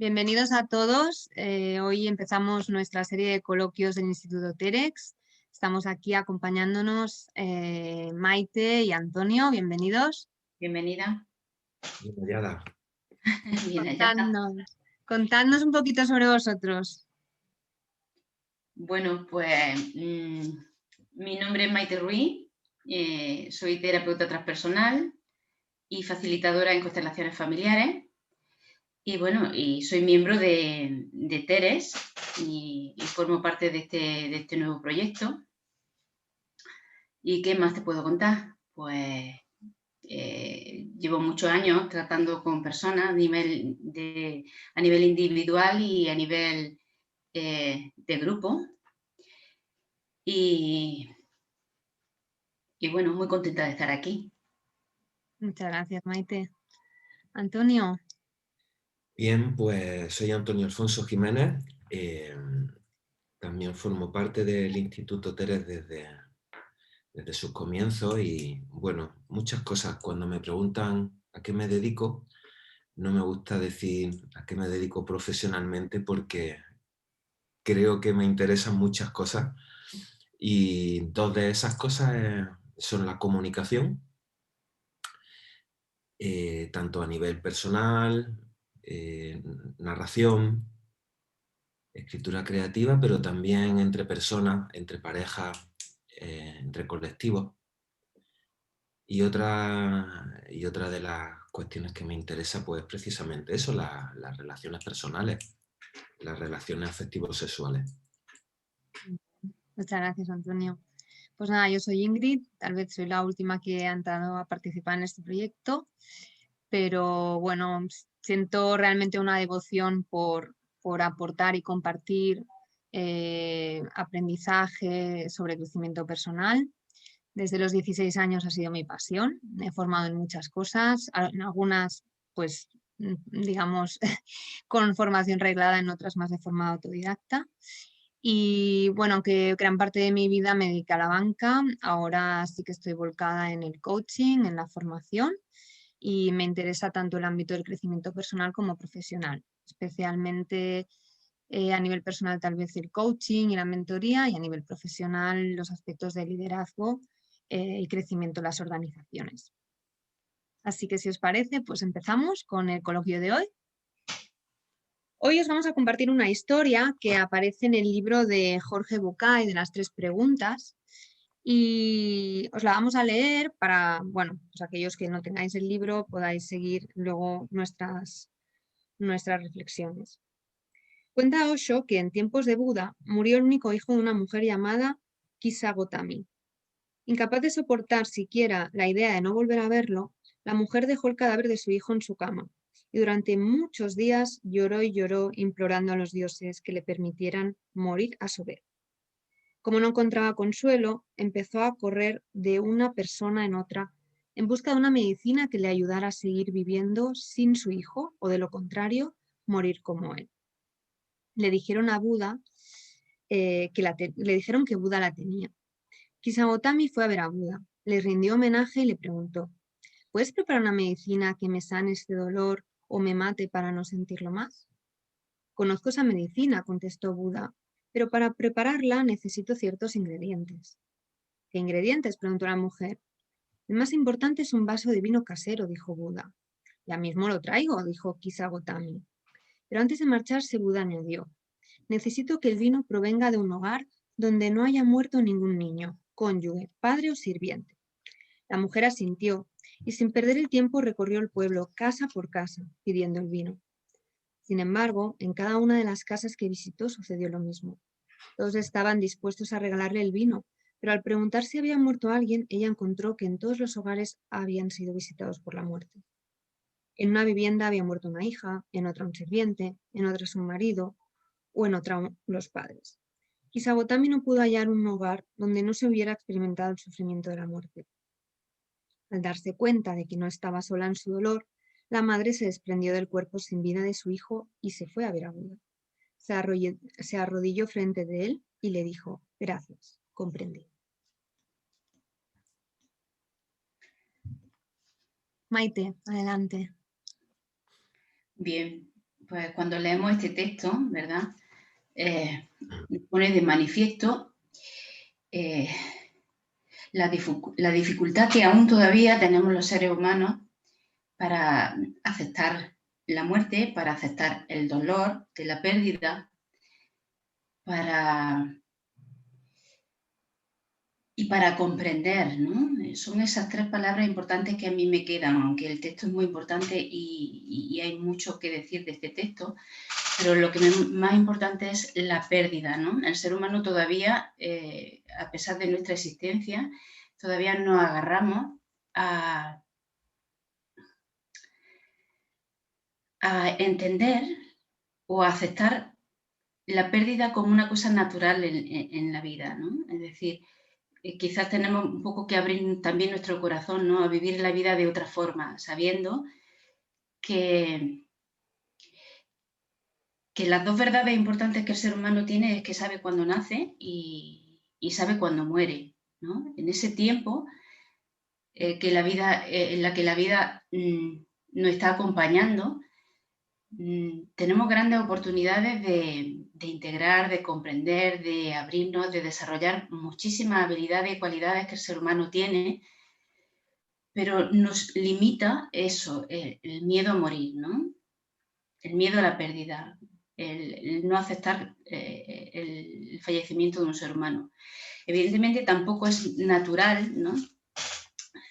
Bienvenidos a todos. Hoy empezamos nuestra serie de coloquios del Instituto Terex. Estamos aquí acompañándonos Maite y Antonio. Bienvenidos. Bienvenida. Bien hallada. Bien hallada. Contadnos un poquito sobre vosotros. Bueno, pues mi nombre es Maite Ruiz, soy terapeuta transpersonal y facilitadora en constelaciones familiares. Y bueno, y soy miembro de Teres y formo parte de este nuevo proyecto. ¿Y qué más te puedo contar? Pues llevo muchos años tratando con personas a nivel individual y a nivel de grupo. Y bueno, muy contenta de estar aquí. Muchas gracias, Maite. Antonio. Bien, pues soy Antonio Alfonso Jiménez. También formo parte del Instituto Teres desde sus comienzos y bueno, muchas cosas. Cuando me preguntan a qué me dedico, no me gusta decir a qué me dedico profesionalmente porque creo que me interesan muchas cosas y dos de esas cosas son la comunicación, tanto a nivel personal, narración, escritura creativa, pero también entre personas, entre parejas, entre colectivos. Y otra de las cuestiones que me interesa, pues precisamente eso, las relaciones personales, las relaciones afectivos sexuales. Muchas gracias, Antonio. Pues nada, yo soy Ingrid, tal vez soy la última que ha entrado a participar en este proyecto, pero bueno, siento realmente una devoción por aportar y compartir aprendizaje sobre crecimiento personal. Desde los 16 años ha sido mi pasión, me he formado en muchas cosas, en algunas pues digamos con formación reglada, en otras más de forma autodidacta. Y bueno, aunque gran parte de mi vida me dediqué a la banca, ahora sí que estoy volcada en el coaching, en la formación y me interesa tanto el ámbito del crecimiento personal como profesional, especialmente a nivel personal tal vez el coaching y la mentoría y a nivel profesional los aspectos de liderazgo y crecimiento en las organizaciones. Así que si os parece, pues empezamos con el coloquio de hoy. Hoy os vamos a compartir una historia que aparece en el libro de Jorge Bucay de las 3 preguntas y os la vamos a leer para, bueno, pues aquellos que no tengáis el libro podáis seguir luego nuestras reflexiones. Cuenta Osho que en tiempos de Buda murió el único hijo de una mujer llamada Kisa Gotami. Incapaz de soportar siquiera la idea de no volver a verlo, la mujer dejó el cadáver de su hijo en su cama y durante muchos días lloró y lloró implorando a los dioses que le permitieran morir a su vez. Como no encontraba consuelo, empezó a correr de una persona en otra en busca de una medicina que le ayudara a seguir viviendo sin su hijo o, de lo contrario, morir como él. Le dijeron a Buda le dijeron que Buda la tenía. Kisa Gotami fue a ver a Buda, le rindió homenaje y le preguntó: ¿puedes preparar una medicina que me sane este dolor o me mate para no sentirlo más? Conozco esa medicina, contestó Buda, pero para prepararla necesito ciertos ingredientes. ¿Qué ingredientes?, preguntó la mujer. El más importante es un vaso de vino casero, dijo Buda. Ya mismo lo traigo, dijo Kisa Gotami. Pero antes de marcharse, Buda añadió: necesito que el vino provenga de un hogar donde no haya muerto ningún niño, cónyuge, padre o sirviente. La mujer asintió y sin perder el tiempo recorrió el pueblo casa por casa pidiendo el vino. Sin embargo, en cada una de las casas que visitó sucedió lo mismo. Todos estaban dispuestos a regalarle el vino, pero al preguntar si había muerto alguien, ella encontró que en todos los hogares habían sido visitados por la muerte. En una vivienda había muerto una hija, en otra un sirviente, en otra su marido o en otra los padres. Kisa Gotami no pudo hallar un hogar donde no se hubiera experimentado el sufrimiento de la muerte. Al darse cuenta de que no estaba sola en su dolor, la madre se desprendió del cuerpo sin vida de su hijo y se fue a ver a Buda. Se arrodilló frente de él y le dijo: gracias, comprendí. Maite, adelante. Bien, pues cuando leemos este texto, ¿verdad? Pone de manifiesto la dificultad que aún todavía tenemos los seres humanos para aceptar la muerte, para aceptar el dolor de la pérdida, para comprender, ¿no? Son esas tres palabras importantes que a mí me quedan, aunque el texto es muy importante y hay mucho que decir de este texto, pero lo que más importante es la pérdida, ¿no? El ser humano todavía, a pesar de nuestra existencia, todavía nos agarramos a entender o a aceptar la pérdida como una cosa natural en la vida, ¿no? Es decir, quizás tenemos un poco que abrir también nuestro corazón, ¿no? A vivir la vida de otra forma, sabiendo que las dos verdades importantes que el ser humano tiene es que sabe cuándo nace y sabe cuándo muere, ¿no? En ese tiempo en la que la vida nos está acompañando, tenemos grandes oportunidades de integrar, de comprender, de abrirnos, de desarrollar muchísimas habilidades y cualidades que el ser humano tiene, pero nos limita eso, el miedo a morir, ¿no? El miedo a la pérdida, el no aceptar el fallecimiento de un ser humano. Evidentemente tampoco es natural, ¿no?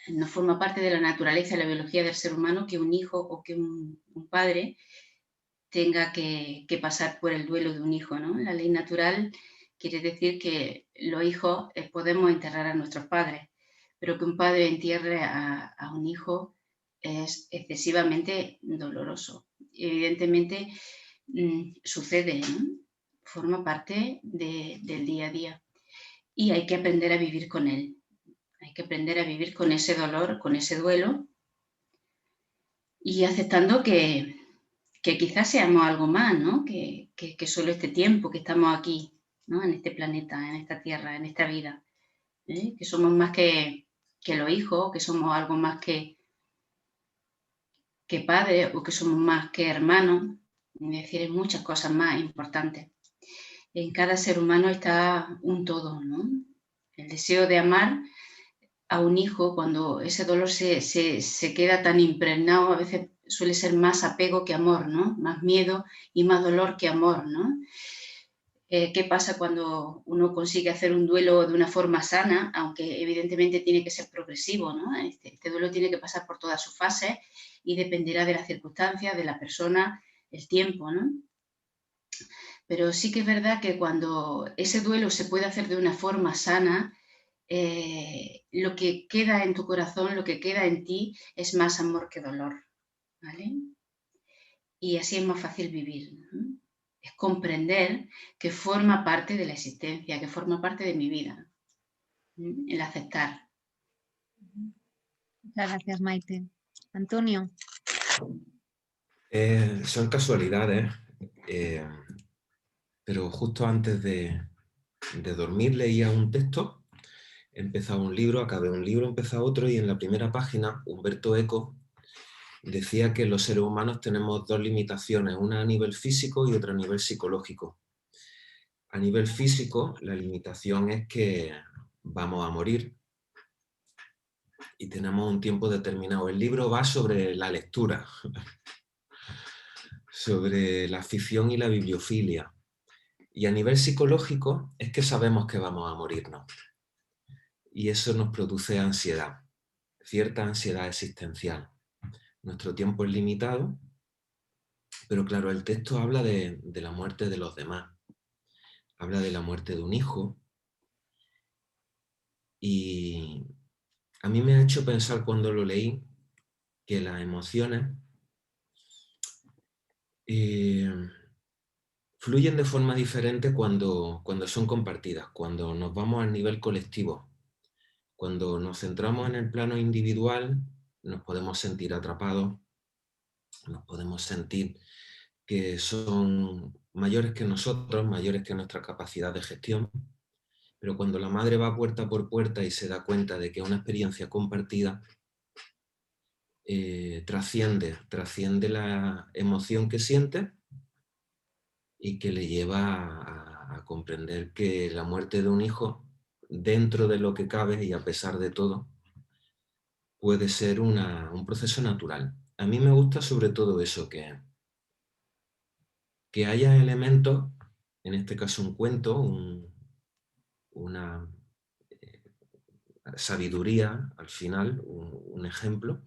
No forma parte de la naturaleza y la biología del ser humano que un hijo o que un padre tenga que pasar por el duelo de un hijo, ¿no? La ley natural quiere decir que los hijos podemos enterrar a nuestros padres, pero que un padre entierre a un hijo es excesivamente doloroso. Evidentemente sucede, ¿no? Forma parte del día a día y hay que aprender a vivir con él. Hay que aprender a vivir con ese dolor, con ese duelo y aceptando que quizás seamos algo más, ¿no? Que solo este tiempo que estamos aquí, ¿no? En este planeta, en esta tierra, en esta vida. Que somos más que los hijos, que somos algo más que padres o que somos más que hermanos. Es decir, hay muchas cosas más importantes. En cada ser humano está un todo, ¿no? El deseo de amar a un hijo, cuando ese dolor se queda tan impregnado, a veces suele ser más apego que amor, ¿no? Más miedo y más dolor que amor, ¿no? ¿Qué pasa cuando uno consigue hacer un duelo de una forma sana? Aunque evidentemente tiene que ser progresivo, ¿no? Este duelo tiene que pasar por todas sus fases y dependerá de las circunstancias, de la persona, el tiempo, ¿no? Pero sí que es verdad que cuando ese duelo se puede hacer de una forma sana, lo que queda en tu corazón, lo que queda en ti, es más amor que dolor, ¿vale? Y así es más fácil vivir, ¿no? Es comprender que forma parte de la existencia, que forma parte de mi vida, el aceptar. Muchas gracias, Maite. Antonio. Son casualidades, pero justo antes de dormir leía un texto, empezaba un libro, acabé un libro, empezaba otro, y en la primera página Humberto Eco decía que los seres humanos tenemos dos limitaciones, una a nivel físico y otra a nivel psicológico. A nivel físico, la limitación es que vamos a morir y tenemos un tiempo determinado. El libro va sobre la lectura, sobre la ficción y la bibliofilia. Y a nivel psicológico es que sabemos que vamos a morirnos. Y eso nos produce ansiedad, cierta ansiedad existencial. Nuestro tiempo es limitado, pero claro, el texto habla de la muerte de los demás. Habla de la muerte de un hijo. Y a mí me ha hecho pensar cuando lo leí que las emociones fluyen de forma diferente cuando son compartidas, cuando nos vamos al nivel colectivo. Cuando nos centramos en el plano individual, nos podemos sentir atrapados, nos podemos sentir que son mayores que nosotros, mayores que nuestra capacidad de gestión, pero cuando la madre va puerta por puerta y se da cuenta de que es una experiencia compartida, trasciende la emoción que siente y que le lleva a comprender que la muerte de un hijo, dentro de lo que cabe y a pesar de todo, puede ser un proceso natural. A mí me gusta sobre todo eso, que haya elementos, en este caso un cuento, una sabiduría al final, un ejemplo,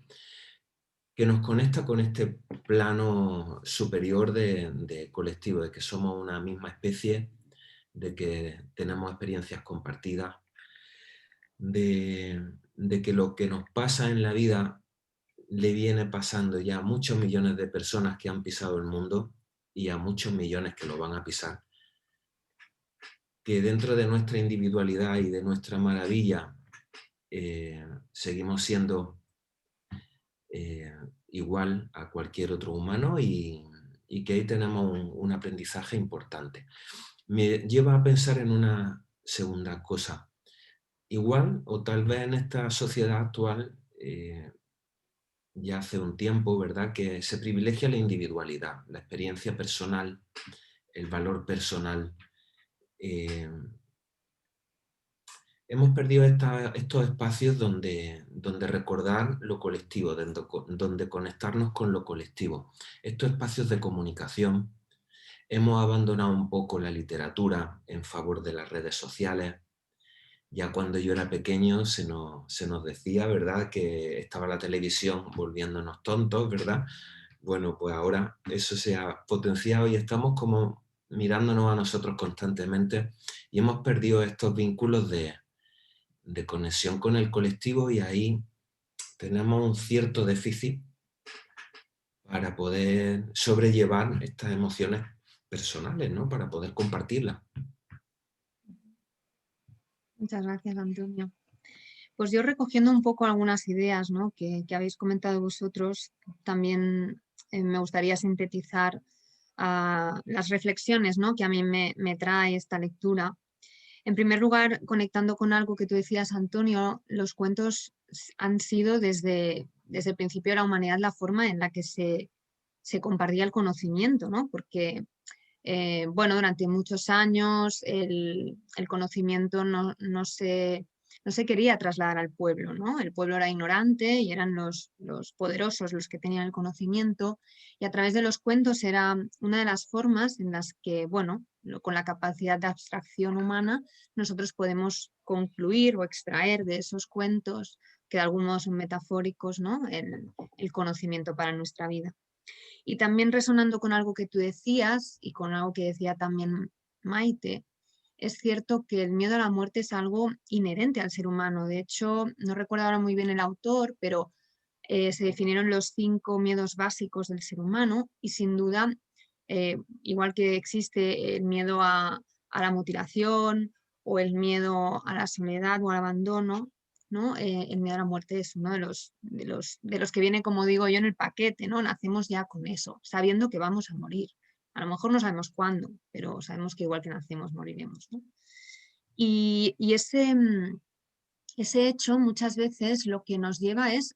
que nos conecta con este plano superior de colectivo, de que somos una misma especie, de que tenemos experiencias compartidas, de que lo que nos pasa en la vida le viene pasando ya a muchos millones de personas que han pisado el mundo y a muchos millones que lo van a pisar, que dentro de nuestra individualidad y de nuestra maravilla seguimos siendo igual a cualquier otro humano y que ahí tenemos un aprendizaje importante. Me lleva a pensar en una segunda cosa. Igual, o tal vez en esta sociedad actual, ya hace un tiempo, ¿verdad?, que se privilegia la individualidad, la experiencia personal, el valor personal. Hemos perdido estos espacios donde recordar lo colectivo, donde conectarnos con lo colectivo. Estos espacios de comunicación. Hemos abandonado un poco la literatura en favor de las redes sociales. Ya cuando yo era pequeño se nos decía, ¿verdad?, que estaba la televisión volviéndonos tontos, ¿verdad? Bueno, pues ahora eso se ha potenciado y estamos como mirándonos a nosotros constantemente y hemos perdido estos vínculos de conexión con el colectivo, y ahí tenemos un cierto déficit para poder sobrellevar estas emociones personales, ¿no?, para poder compartirlas. Muchas gracias, Antonio. Pues yo, recogiendo un poco algunas ideas, ¿no?, que habéis comentado vosotros, también me gustaría sintetizar las reflexiones, ¿no?, que a mí me trae esta lectura. En primer lugar, conectando con algo que tú decías, Antonio, los cuentos han sido desde el principio de la humanidad la forma en la que se compartía el conocimiento, ¿no? Porque bueno, durante muchos años el conocimiento no se quería trasladar al pueblo, ¿no? El pueblo era ignorante y eran los poderosos los que tenían el conocimiento, y a través de los cuentos era una de las formas en las que, bueno, con la capacidad de abstracción humana, nosotros podemos concluir o extraer de esos cuentos, que de algún modo son metafóricos, ¿no?, el conocimiento para nuestra vida. Y también, resonando con algo que tú decías y con algo que decía también Maite, es cierto que el miedo a la muerte es algo inherente al ser humano. De hecho, no recuerdo ahora muy bien el autor, pero se definieron los 5 miedos básicos del ser humano, y sin duda, igual que existe el miedo a la mutilación o el miedo a la soledad o al abandono, ¿no? El miedo a la muerte es uno de los que viene, como digo yo, en el paquete, ¿no? Nacemos ya con eso, sabiendo que vamos a morir. A lo mejor no sabemos cuándo, pero sabemos que igual que nacemos moriremos, ¿no? Y ese hecho muchas veces lo que nos lleva es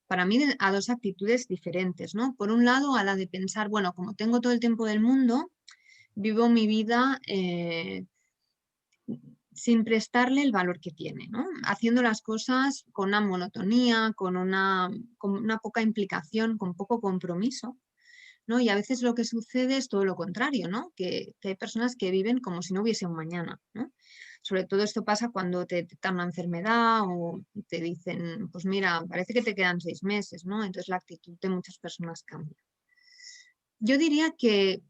para mí, a dos actitudes diferentes, ¿no? Por un lado, a la de pensar, bueno, como tengo todo el tiempo del mundo, vivo mi vida sin prestarle el valor que tiene, ¿no? Haciendo las cosas con una monotonía, con una poca implicación, con poco compromiso, ¿no? Y a veces lo que sucede es todo lo contrario, ¿no? Que hay personas que viven como si no hubiese un mañana, ¿no? Sobre todo esto pasa cuando te detectan una enfermedad o te dicen, pues mira, parece que te quedan 6 meses, ¿no? Entonces la actitud de muchas personas cambia. Yo diría que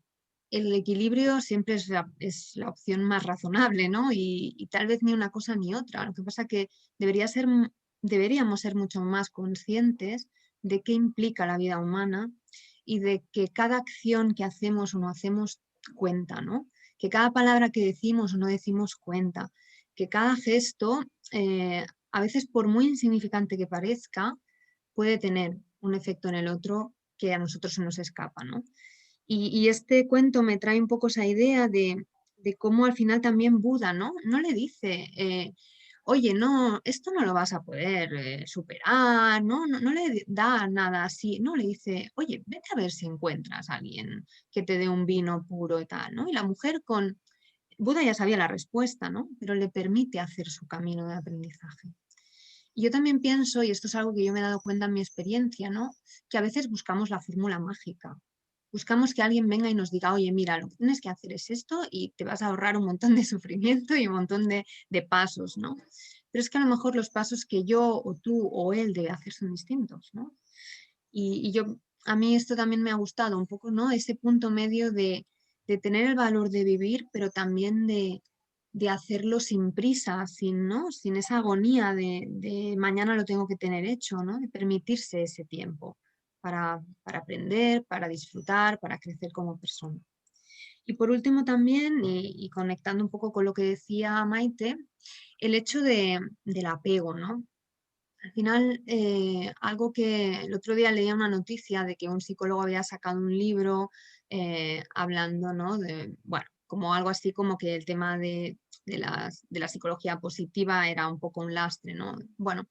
el equilibrio siempre es la opción más razonable, ¿no? Y tal vez ni una cosa ni otra. Lo que pasa es que deberíamos ser mucho más conscientes de qué implica la vida humana y de que cada acción que hacemos o no hacemos cuenta, ¿no? Que cada palabra que decimos o no decimos cuenta, que cada gesto, a veces por muy insignificante que parezca, puede tener un efecto en el otro que a nosotros se nos escapa, ¿no? Y este cuento me trae un poco esa idea de cómo al final también Buda, ¿no? No le dice, oye, no, esto no lo vas a poder superar, no le da nada así, no, le dice, oye, vete a ver si encuentras a alguien que te dé un vino puro y tal, ¿no? Y la mujer con, Buda ya sabía la respuesta, ¿no? Pero le permite hacer su camino de aprendizaje. Y yo también pienso, y esto es algo que yo me he dado cuenta en mi experiencia, ¿no? Que a veces buscamos la fórmula mágica. Buscamos que alguien venga y nos diga, oye, mira, lo que tienes que hacer es esto y te vas a ahorrar un montón de sufrimiento y un montón de pasos, ¿no? Pero es que a lo mejor los pasos que yo o tú o él debe hacer son distintos, ¿no? A mí esto también me ha gustado un poco, ¿no? Ese punto medio de tener el valor de vivir, pero también de hacerlo sin prisa, sin, ¿no? Sin esa agonía de mañana lo tengo que tener hecho, ¿no? De permitirse ese tiempo para aprender, para disfrutar, para crecer como persona. Y por último también, y conectando un poco con lo que decía Maite, el hecho del apego, ¿no? Al final, algo que el otro día leía una noticia de que un psicólogo había sacado un libro hablando, ¿no? Bueno, como algo así como que el tema de la psicología positiva era un poco un lastre, ¿no? Bueno,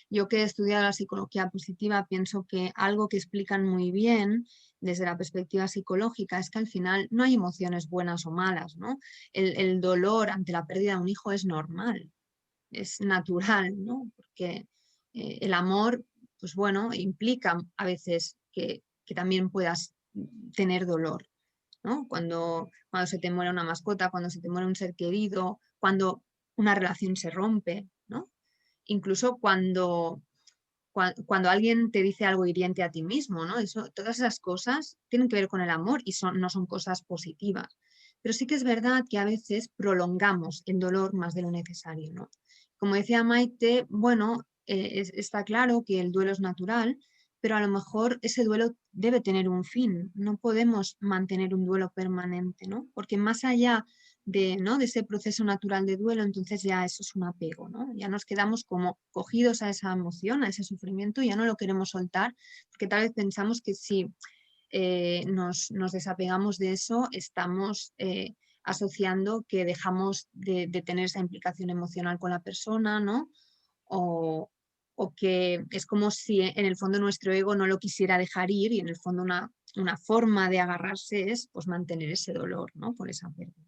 yo que he estudiado la psicología positiva pienso que algo que explican muy bien desde la perspectiva psicológica es que al final no hay emociones buenas o malas, ¿no? El dolor ante la pérdida de un hijo es normal, es natural, ¿no? Porque el amor, pues bueno, implica a veces que también puedas tener dolor, ¿no? Cuando se te muere una mascota, cuando se te muere un ser querido, cuando una relación se rompe, ¿no? Incluso cuando alguien te dice algo hiriente a ti mismo, ¿no? Todas esas cosas tienen que ver con el amor y no son cosas positivas. Pero sí que es verdad que a veces prolongamos el dolor más de lo necesario, ¿no? Como decía Maite, bueno, está claro que el duelo es natural, pero a lo mejor ese duelo debe tener un fin. No podemos mantener un duelo permanente, ¿no? Porque más allá ¿no? de ese proceso natural de duelo, entonces ya eso es un apego, ¿no? Ya nos quedamos como cogidos a esa emoción, a ese sufrimiento, y ya no lo queremos soltar, porque tal vez pensamos que si nos desapegamos de eso, estamos asociando que dejamos de tener esa implicación emocional con la persona, ¿no? O que es como si en el fondo nuestro ego no lo quisiera dejar ir y en el fondo una forma de agarrarse es pues mantener ese dolor, ¿no? Por esa pérdida.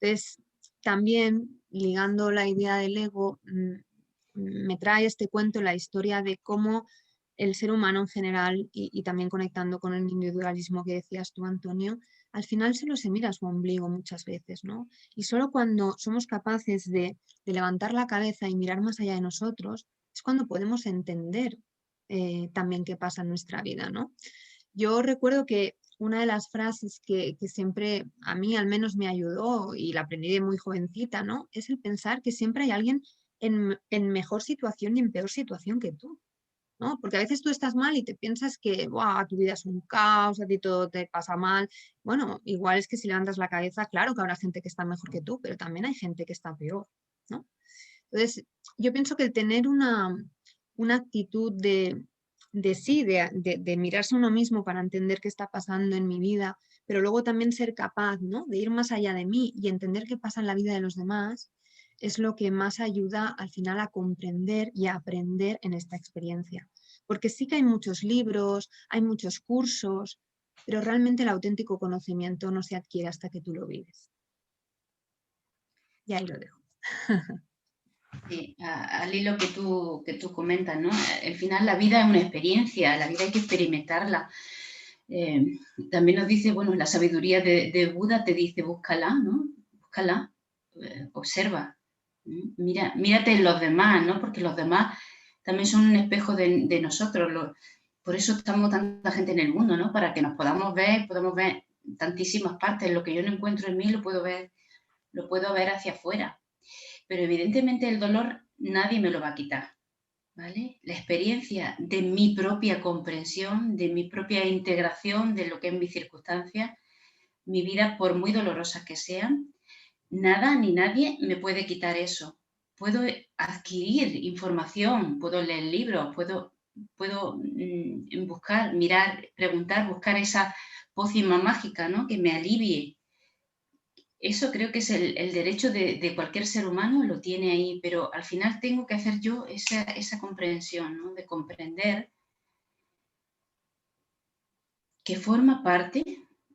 Entonces, también ligando la idea del ego, me trae este cuento la historia de cómo el ser humano en general, y también conectando con el individualismo que decías tú, Antonio, al final solo se mira a su ombligo muchas veces, ¿no? Y solo cuando somos capaces de levantar la cabeza y mirar más allá de nosotros, es cuando podemos entender también qué pasa en nuestra vida, ¿no? Yo recuerdo que una de las frases que siempre a mí al menos me ayudó y la aprendí de muy jovencita, ¿no? Es el pensar que siempre hay alguien en mejor situación y en peor situación que tú, ¿no? Porque a veces tú estás mal y te piensas que ¡buah! Tu vida es un caos, a ti todo te pasa mal. Bueno, igual es que si levantas la cabeza, claro que habrá gente que está mejor que tú, pero también hay gente que está peor, ¿no? Entonces, yo pienso que el tener una actitud de mirarse a uno mismo para entender qué está pasando en mi vida, pero luego también ser capaz, ¿no? De ir más allá de mí y entender qué pasa en la vida de los demás, es lo que más ayuda al final a comprender y a aprender en esta experiencia. Porque sí que hay muchos libros, hay muchos cursos, pero realmente el auténtico conocimiento no se adquiere hasta que tú lo vives. Y ahí lo dejo. Sí, al hilo que tú comentas, ¿no? Al final la vida es una experiencia, la vida hay que experimentarla. También nos dice, bueno, la sabiduría de Buda te dice, búscala, ¿no? Búscala, observa, mírate en los demás, ¿no? Porque los demás también son un espejo de nosotros. Por eso estamos tanta gente en el mundo, ¿no? Para que nos podamos ver tantísimas partes. Lo que yo no encuentro en mí lo puedo ver hacia afuera. Pero evidentemente el dolor nadie me lo va a quitar, ¿vale? La experiencia de mi propia comprensión, de mi propia integración de lo que es mi circunstancia, mi vida, por muy dolorosas que sean, nada ni nadie me puede quitar eso. Puedo adquirir información, puedo leer libros, puedo buscar, mirar, preguntar, buscar esa pócima mágica, ¿no? Que me alivie. eso creo que es el derecho de cualquier ser humano, lo tiene ahí, pero al final tengo que hacer yo esa comprensión, ¿no? De comprender que forma parte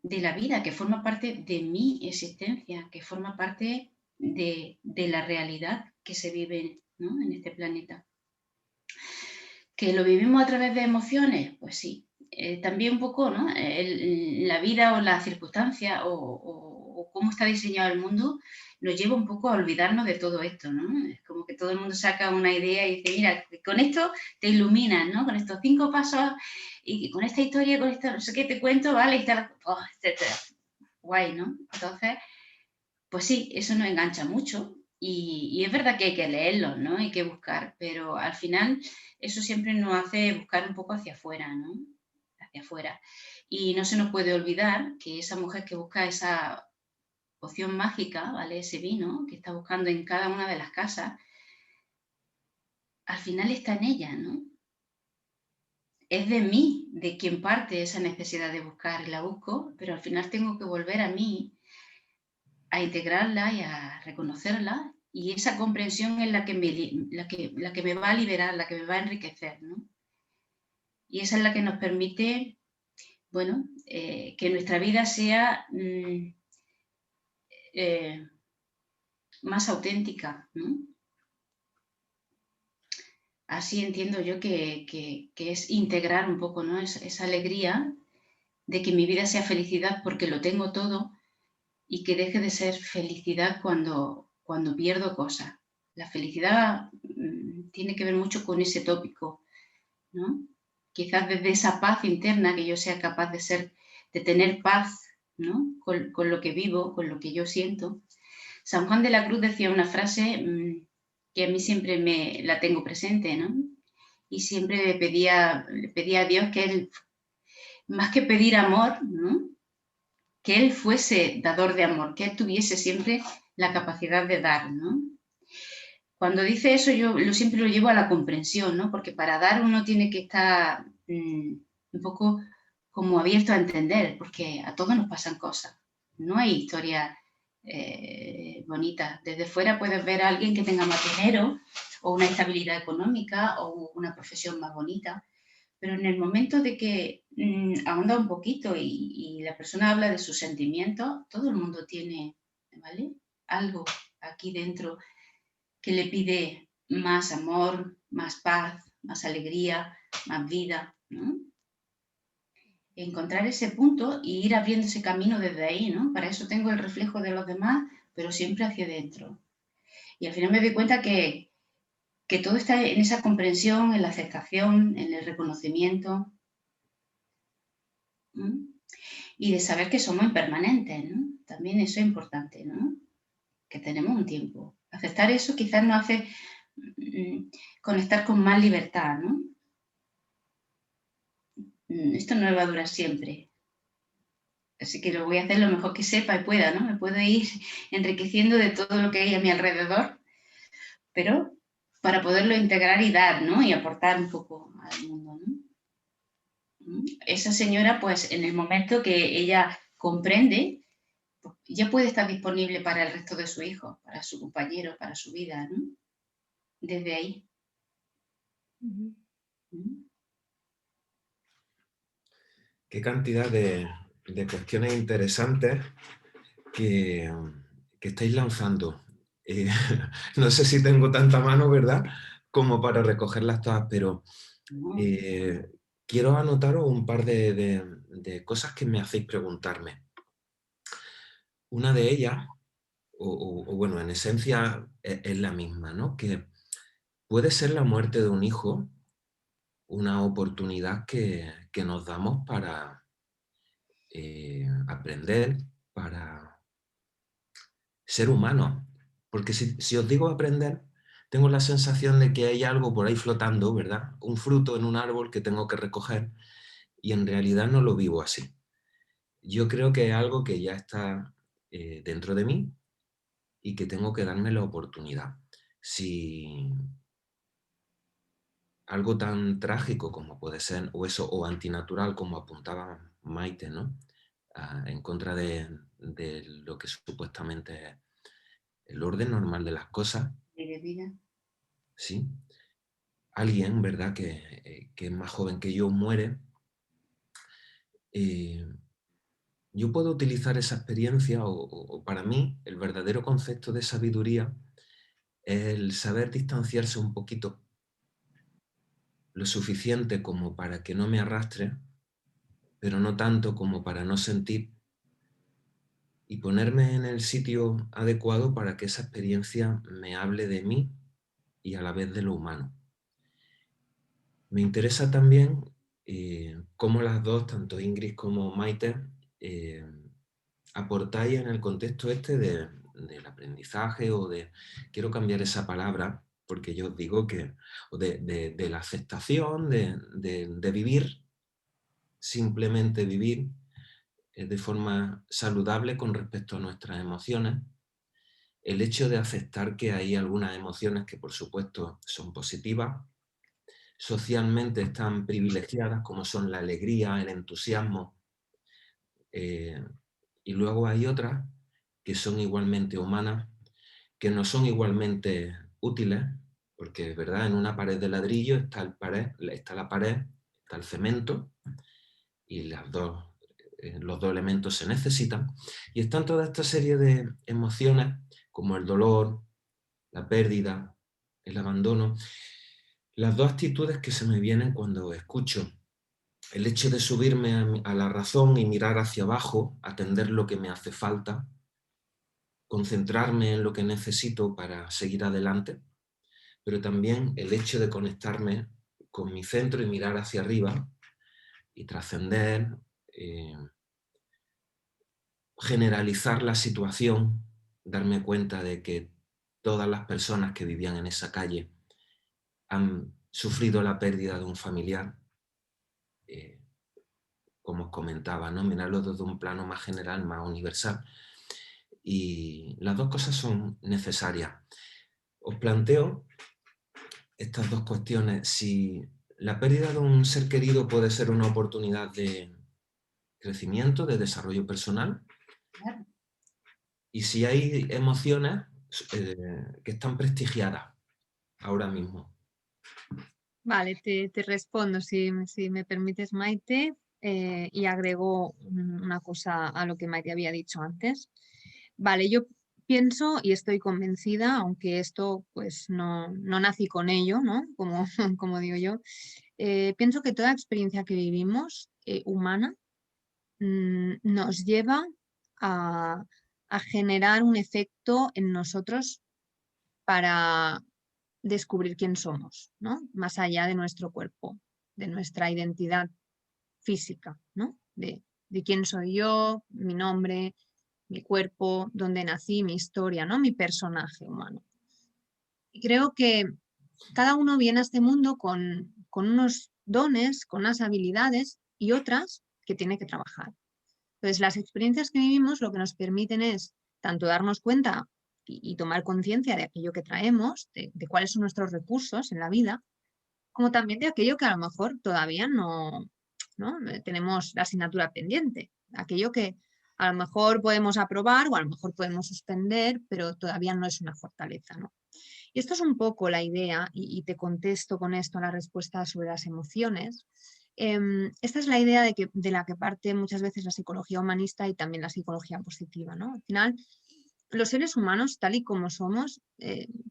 de la vida, que forma parte de mi existencia, que forma parte de la realidad que se vive, ¿no? En este planeta. ¿Que lo vivimos a través de emociones? Pues sí. También un poco, ¿no? La vida o las circunstancias o cómo está diseñado el mundo nos lleva un poco a olvidarnos de todo esto, ¿no? Es como que todo el mundo saca una idea y dice, mira, con esto te iluminan, ¿no? Con estos 5 pasos y con esta historia, con esta, no sé qué te cuento, ¿vale? Y está, oh, etcétera. Guay, ¿no? Entonces, pues sí, eso nos engancha mucho y es verdad que hay que leerlo, ¿no? Hay que buscar, pero al final eso siempre nos hace buscar un poco hacia afuera, ¿no? Hacia afuera. Y no se nos puede olvidar que esa mujer que busca esa poción mágica, ¿vale? Ese vino que está buscando en cada una de las casas, al final está en ella, ¿no? Es de mí, de quien parte esa necesidad de buscar y la busco, pero al final tengo que volver a mí, a integrarla y a reconocerla, y esa comprensión es la que me va a liberar, la que me va a enriquecer, ¿no? Y esa es la que nos permite, bueno, que nuestra vida sea más auténtica, ¿no? Así entiendo yo que es integrar un poco, ¿no? Esa alegría de que mi vida sea felicidad porque lo tengo todo y que deje de ser felicidad cuando pierdo cosas. La felicidad tiene que ver mucho con ese tópico, ¿no? Quizás desde esa paz interna que yo sea capaz de tener paz, ¿no? Con lo que vivo, con lo que yo siento. San Juan de la Cruz decía una frase que a mí siempre la tengo presente, ¿no? Y siempre le pedía a Dios que él, más que pedir amor, ¿no? Que él fuese dador de amor, que él tuviese siempre la capacidad de dar, ¿no? Cuando dice eso yo siempre lo llevo a la comprensión, ¿no? Porque para dar uno tiene que estar un poco como abierto a entender, porque a todos nos pasan cosas. No hay historia bonita. Desde fuera puedes ver a alguien que tenga más dinero o una estabilidad económica o una profesión más bonita, pero en el momento de que ahonda un poquito y la persona habla de sus sentimientos, todo el mundo tiene, ¿vale? Algo aquí dentro que le pide más amor, más paz, más alegría, más vida, ¿no? Encontrar ese punto y ir abriendo ese camino desde ahí, ¿no? Para eso tengo el reflejo de los demás, pero siempre hacia adentro. Y al final me doy cuenta que todo está en esa comprensión, en la aceptación, en el reconocimiento. ¿Mm? Y de saber que somos impermanentes, ¿no? También eso es importante, ¿no? Que tenemos un tiempo. Aceptar eso quizás nos hace conectar con más libertad, ¿no? Esto no va a durar siempre. Así que lo voy a hacer lo mejor que sepa y pueda, ¿no? Me puedo ir enriqueciendo de todo lo que hay a mi alrededor, pero para poderlo integrar y dar, ¿no? Y aportar un poco al mundo, ¿no? Esa señora, pues en el momento que ella comprende, pues, ya puede estar disponible para el resto de su hijo, para su compañero, para su vida, ¿no? Desde ahí. Qué cantidad de cuestiones interesantes que estáis lanzando. No sé si tengo tanta mano, ¿verdad?, como para recogerlas todas, pero quiero anotaros un par de cosas que me hacéis preguntarme. Una de ellas, o bueno, en esencia es la misma, ¿no? Que puede ser la muerte de un hijo una oportunidad que nos damos para aprender, para ser humanos. Porque si os digo aprender, tengo la sensación de que hay algo por ahí flotando, ¿verdad? Un fruto en un árbol que tengo que recoger y en realidad no lo vivo así. Yo creo que es algo que ya está dentro de mí y que tengo que darme la oportunidad. Si algo tan trágico como puede ser, o antinatural como apuntaba Maite, ¿no? en contra de lo que supuestamente es el orden normal de las cosas. ¿Sí? Alguien, ¿verdad?, que es más joven que yo, muere. Yo puedo utilizar esa experiencia, o para mí el verdadero concepto de sabiduría es el saber distanciarse un poquito, lo suficiente como para que no me arrastre, pero no tanto como para no sentir, y ponerme en el sitio adecuado para que esa experiencia me hable de mí y a la vez de lo humano. Me interesa también cómo las dos, tanto Ingrid como Maite, aportáis en el contexto este del aprendizaje, o de, quiero cambiar esa palabra, porque yo os digo que, o de la aceptación, de vivir, simplemente vivir de forma saludable con respecto a nuestras emociones. El hecho de aceptar que hay algunas emociones que por supuesto son positivas, socialmente están privilegiadas, como son la alegría, el entusiasmo, y luego hay otras que son igualmente humanas, que no son igualmente útiles, porque ¿verdad?, en una pared de ladrillo está la pared, está el cemento, y los dos elementos se necesitan, y están toda esta serie de emociones como el dolor, la pérdida, el abandono. Las dos actitudes que se me vienen cuando escucho: el hecho de subirme a la razón y mirar hacia abajo, atender lo que me hace falta, concentrarme en lo que necesito para seguir adelante, pero también el hecho de conectarme con mi centro y mirar hacia arriba y trascender, generalizar la situación, darme cuenta de que todas las personas que vivían en esa calle han sufrido la pérdida de un familiar, como os comentaba, ¿no? Mirarlo desde un plano más general, más universal. Y las dos cosas son necesarias. Os planteo estas dos cuestiones: si la pérdida de un ser querido puede ser una oportunidad de crecimiento, de desarrollo personal, y si hay emociones que están prestigiadas ahora mismo. Vale, te respondo si me permites, Maite, y agrego una cosa a lo que Maite había dicho antes. Vale, yo pienso y estoy convencida, aunque esto pues no nací con ello, ¿no? Como, como digo yo, pienso que toda experiencia que vivimos humana nos lleva a generar un efecto en nosotros para descubrir quién somos, ¿no? Más allá de nuestro cuerpo, de nuestra identidad física, ¿no? De quién soy yo, mi nombre, mi cuerpo, dónde nací, mi historia, ¿no? Mi personaje humano. Y creo que cada uno viene a este mundo con unos dones, con unas habilidades y otras que tiene que trabajar. Entonces, las experiencias que vivimos lo que nos permiten es tanto darnos cuenta y tomar conciencia de aquello que traemos, de cuáles son nuestros recursos en la vida, como también de aquello que a lo mejor todavía no tenemos la asignatura pendiente, aquello que a lo mejor podemos aprobar o a lo mejor podemos suspender, pero todavía no es una fortaleza, ¿no? Y esto es un poco la idea, y te contesto con esto a la respuesta sobre las emociones. Esta es la idea de la que parte muchas veces la psicología humanista y también la psicología positiva, ¿no? Al final, los seres humanos, tal y como somos,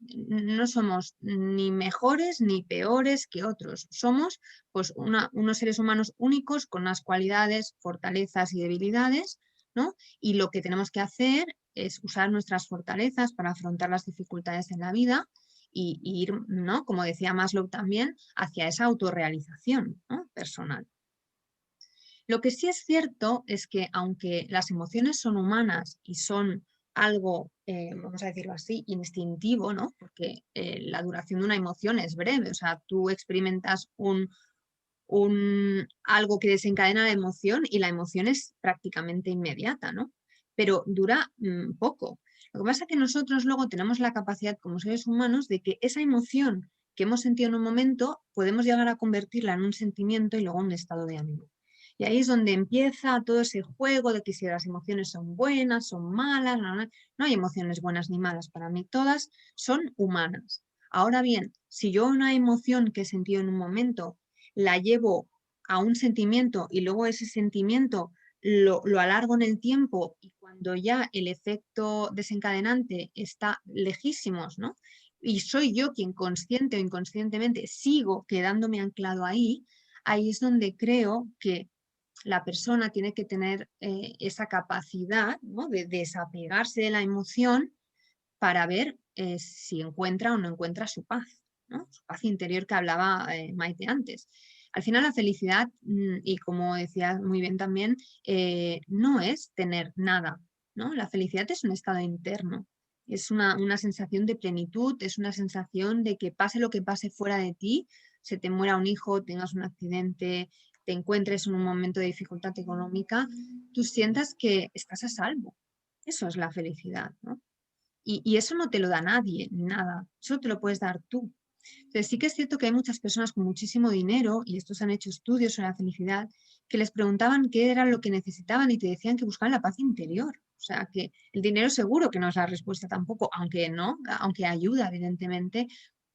no somos ni mejores ni peores que otros. Somos pues, unos seres humanos únicos con unas cualidades, fortalezas y debilidades, ¿no? Y lo que tenemos que hacer es usar nuestras fortalezas para afrontar las dificultades en la vida y ir, ¿no?, como decía Maslow también, hacia esa autorrealización, ¿no?, personal. Lo que sí es cierto es que aunque las emociones son humanas y son algo, vamos a decirlo así, instintivo, ¿no? Porque la duración de una emoción es breve, o sea, tú experimentas algo que desencadena la emoción y la emoción es prácticamente inmediata, ¿no? Pero dura poco. Lo que pasa es que nosotros luego tenemos la capacidad como seres humanos de que esa emoción que hemos sentido en un momento podemos llegar a convertirla en un sentimiento y luego en un estado de ánimo. Y ahí es donde empieza todo ese juego de que si las emociones son buenas, son malas, no hay emociones buenas ni malas para mí, todas son humanas. Ahora bien, si yo una emoción que he sentido en un momento la llevo a un sentimiento y luego ese sentimiento lo alargo en el tiempo y cuando ya el efecto desencadenante está lejísimos, ¿no? Y soy yo quien consciente o inconscientemente sigo quedándome anclado ahí, ahí es donde creo que la persona tiene que tener esa capacidad, ¿no?, de desapegarse de la emoción para ver si encuentra o no encuentra su paz, ¿no? Su paz interior que hablaba Maite antes. Al final la felicidad, y como decía muy bien también, no es tener nada, ¿no? La felicidad es un estado interno, es una sensación de plenitud, es una sensación de que pase lo que pase fuera de ti, se te muera un hijo, tengas un accidente, te encuentres en un momento de dificultad económica, tú sientas que estás a salvo. Eso es la felicidad, ¿no? Y eso no te lo da nadie, nada. Eso te lo puedes dar tú. Entonces sí que es cierto que hay muchas personas con muchísimo dinero, y estos han hecho estudios sobre la felicidad, que les preguntaban qué era lo que necesitaban y te decían que buscaban la paz interior. O sea, que el dinero seguro que no es la respuesta tampoco, aunque no, aunque ayuda evidentemente.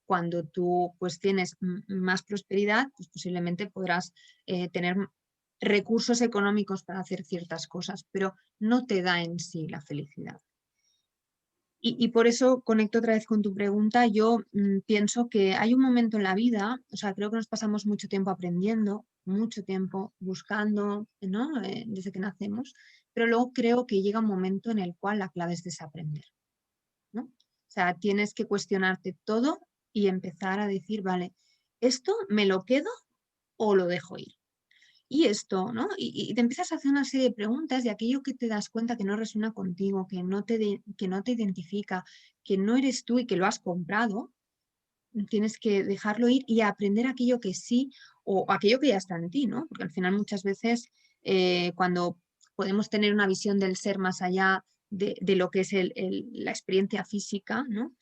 Cuando tú pues tienes más prosperidad, pues posiblemente podrás tener recursos económicos para hacer ciertas cosas, pero no te da en sí la felicidad. Y por eso conecto otra vez con tu pregunta. Yo pienso que hay un momento en la vida, o sea, creo que nos pasamos mucho tiempo aprendiendo, mucho tiempo buscando, ¿no? Desde que nacemos, pero luego creo que llega un momento en el cual la clave es desaprender, ¿no? O sea, tienes que cuestionarte todo y empezar a decir, vale, ¿esto me lo quedo o lo dejo ir? Y esto, ¿no? Y te empiezas a hacer una serie de preguntas de aquello que te das cuenta que no resuena contigo, que no te identifica, que no eres tú y que lo has comprado. Tienes que dejarlo ir y aprender aquello que sí o aquello que ya está en ti, ¿no? Porque al final muchas veces cuando podemos tener una visión del ser más allá de lo que es la experiencia física, ¿no?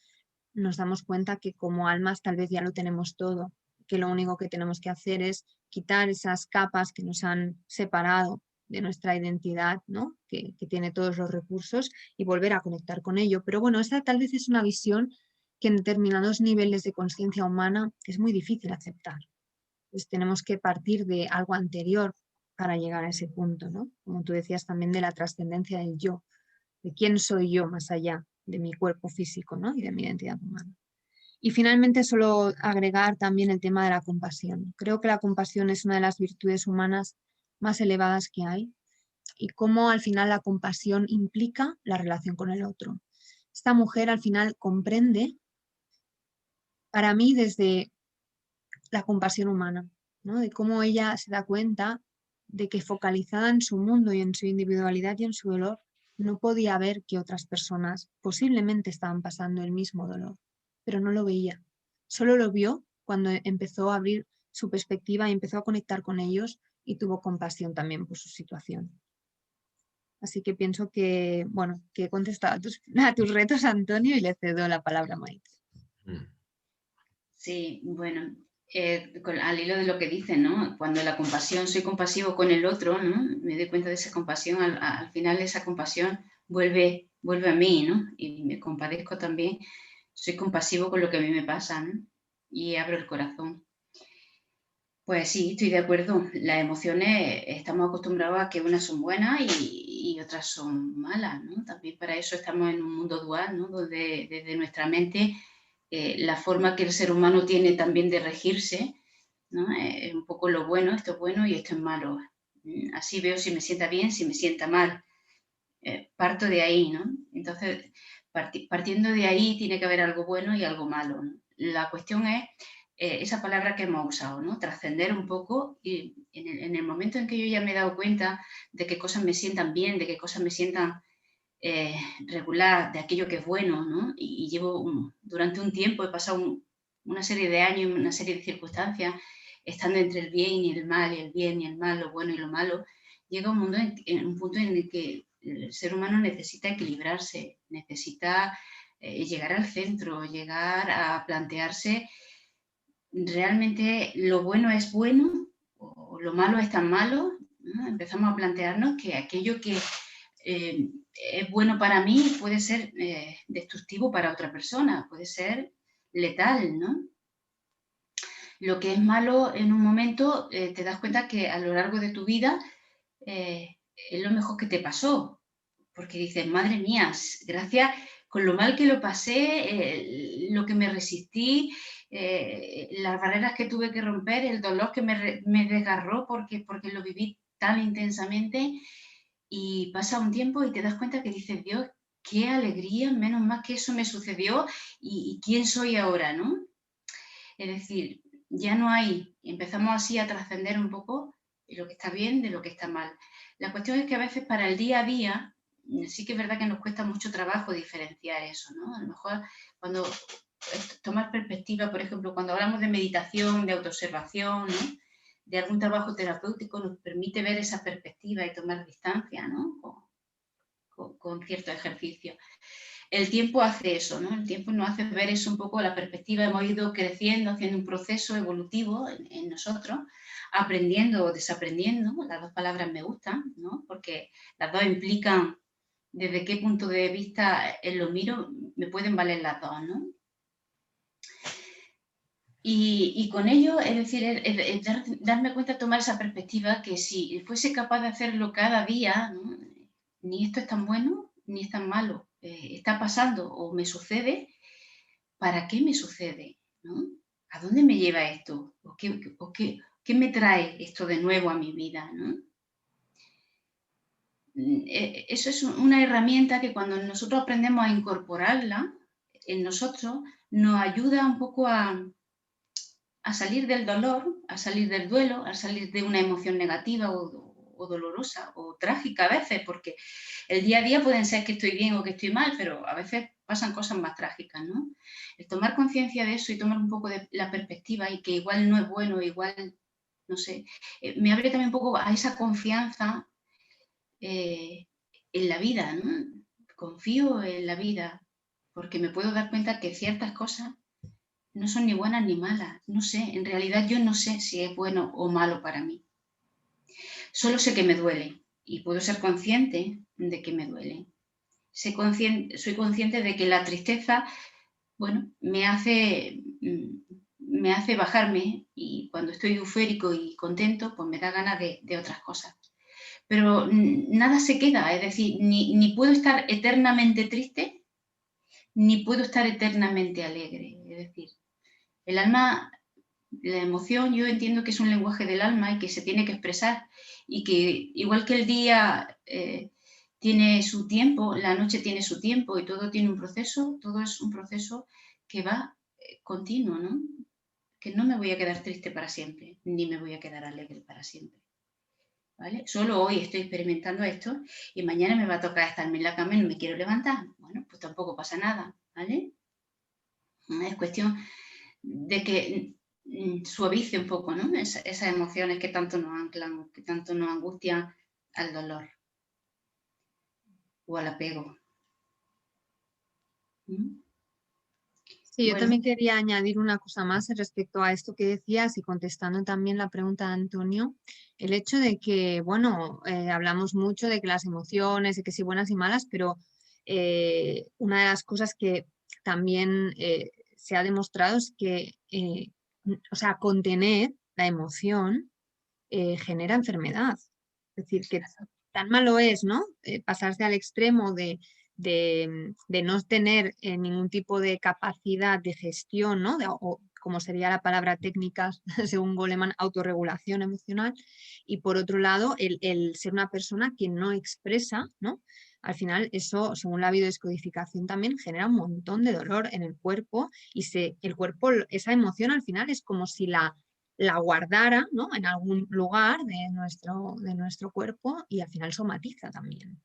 Nos damos cuenta que como almas tal vez ya lo tenemos todo, que lo único que tenemos que hacer es quitar esas capas que nos han separado de nuestra identidad, ¿no? Que tiene todos los recursos y volver a conectar con ello. Pero bueno, esa tal vez es una visión que en determinados niveles de conciencia humana es muy difícil aceptar. Pues tenemos que partir de algo anterior para llegar a ese punto, ¿no? Como tú decías también de la trascendencia del yo, de quién soy yo más allá de mi cuerpo físico, ¿no? Y de mi identidad humana. Y finalmente solo agregar también el tema de la compasión. Creo que la compasión es una de las virtudes humanas más elevadas que hay y cómo al final la compasión implica la relación con el otro. Esta mujer al final comprende, para mí, desde la compasión humana, ¿no? De cómo ella se da cuenta de que focalizada en su mundo y en su individualidad y en su dolor, no podía ver que otras personas posiblemente estaban pasando el mismo dolor, pero no lo veía. Solo lo vio cuando empezó a abrir su perspectiva y empezó a conectar con ellos y tuvo compasión también por su situación. Así que pienso que, bueno, que he contestado a tus retos, Antonio, y le cedo la palabra a Maite. Sí, bueno, al hilo de lo que dicen, ¿no? Cuando la compasión, soy compasivo con el otro, ¿no? Me doy cuenta de esa compasión, al final esa compasión vuelve a mí, ¿no? Y me compadezco también, soy compasivo con lo que a mí me pasa, ¿no? Y abro el corazón. Pues sí, estoy de acuerdo. Las emociones estamos acostumbrados a que unas son buenas y otras son malas, ¿no? También para eso estamos en un mundo dual, ¿no? Donde desde nuestra mente la forma que el ser humano tiene también de regirse, ¿no? Es un poco lo bueno, esto es bueno y esto es malo. Así veo si me sienta bien, si me sienta mal. Parto de ahí, ¿no? Entonces, partiendo de ahí tiene que haber algo bueno y algo malo, ¿no? La cuestión es esa palabra que hemos usado, ¿no? Trascender un poco y en el momento en que yo ya me he dado cuenta de qué cosas me sientan bien, de qué cosas me sientan regular, de aquello que es bueno, ¿no? Y llevo durante un tiempo, he pasado una serie de años, una serie de circunstancias, estando entre el bien y el mal, y el bien y el mal, lo bueno y lo malo, llega un punto en el que el ser humano necesita equilibrarse, necesita llegar al centro, llegar a plantearse realmente lo bueno es bueno o lo malo es tan malo, ¿no? Empezamos a plantearnos que aquello que es bueno para mí puede ser destructivo para otra persona, puede ser letal, ¿no? Lo que es malo en un momento, te das cuenta que a lo largo de tu vida es lo mejor que te pasó, porque dices, madre mía, gracias, con lo mal que lo pasé, lo que me resistí, las barreras que tuve que romper, el dolor que me desgarró porque lo viví tan intensamente, y pasa un tiempo y te das cuenta que dices, Dios, qué alegría, menos mal que eso me sucedió y quién soy ahora, ¿no? Es decir, ya no hay, empezamos así a trascender un poco de lo que está bien, de lo que está mal. La cuestión es que a veces para el día a día, sí que es verdad que nos cuesta mucho trabajo diferenciar eso, ¿no? A lo mejor cuando tomar perspectiva, por ejemplo, cuando hablamos de meditación, de autoobservación, ¿no? De algún trabajo terapéutico, nos permite ver esa perspectiva y tomar distancia, ¿no? Con cierto ejercicio. El tiempo hace eso, ¿no? El tiempo nos hace ver eso un poco, la perspectiva, hemos ido creciendo, haciendo un proceso evolutivo en nosotros, aprendiendo o desaprendiendo, las dos palabras me gustan, ¿no? Porque las dos implican desde qué punto de vista lo miro, me pueden valer las dos, ¿no? Y con ello, es decir, darme cuenta, tomar esa perspectiva, que si fuese capaz de hacerlo cada día, ¿no? Ni esto es tan bueno, ni es tan malo. Está pasando o me sucede, ¿para qué me sucede? ¿No? ¿A dónde me lleva esto? ¿O qué me trae esto de nuevo a mi vida? ¿No? Eso es una herramienta que cuando nosotros aprendemos a incorporarla en nosotros, nos ayuda un poco a salir del dolor, a salir del duelo, a salir de una emoción negativa o dolorosa o trágica a veces, porque el día a día pueden ser que estoy bien o que estoy mal, pero a veces pasan cosas más trágicas, ¿no? El tomar conciencia de eso y tomar un poco de la perspectiva y que igual no es bueno, igual, no sé, me abre también un poco a esa confianza en la vida, ¿no? Confío en la vida porque me puedo dar cuenta que ciertas cosas no son ni buenas ni malas, no sé, en realidad yo no sé si es bueno o malo para mí. Solo sé que me duele y puedo ser consciente de que me duele. Soy consciente de que la tristeza, bueno, me hace bajarme, y cuando estoy eufórico y contento, pues me da ganas de otras cosas. Pero nada se queda, es decir, ni puedo estar eternamente triste, ni puedo estar eternamente alegre. Es decir, el alma, la emoción, yo entiendo que es un lenguaje del alma y que se tiene que expresar, y que igual que el día tiene su tiempo, la noche tiene su tiempo y todo tiene un proceso, todo es un proceso que va continuo, ¿no? Que no me voy a quedar triste para siempre, ni me voy a quedar alegre para siempre, ¿vale? Solo hoy estoy experimentando esto y mañana me va a tocar estarme en la cama y no me quiero levantar. Bueno, pues tampoco pasa nada, ¿vale? Es cuestión de que suavice un poco, ¿no? Esas emociones que tanto nos anclan, que tanto nos angustian al dolor o al apego. Sí, yo Bueno, también quería añadir una cosa más respecto a esto que decías y contestando también la pregunta de Antonio, el hecho de que, bueno, hablamos mucho de que las emociones, de que sí buenas y malas, pero una de las cosas que también se ha demostrado es que, o sea, contener la emoción genera enfermedad. Es decir, que tan malo es, ¿no? Pasarse al extremo de no tener ningún tipo de capacidad de gestión, ¿no? O como sería la palabra técnica, según Goleman, autorregulación emocional. Y por otro lado, el ser una persona que no expresa, ¿no? Al final, eso, según la biodescodificación, también genera un montón de dolor en el cuerpo, y el cuerpo, esa emoción al final es como si la guardara, ¿no? En algún lugar de nuestro cuerpo, y al final somatiza también,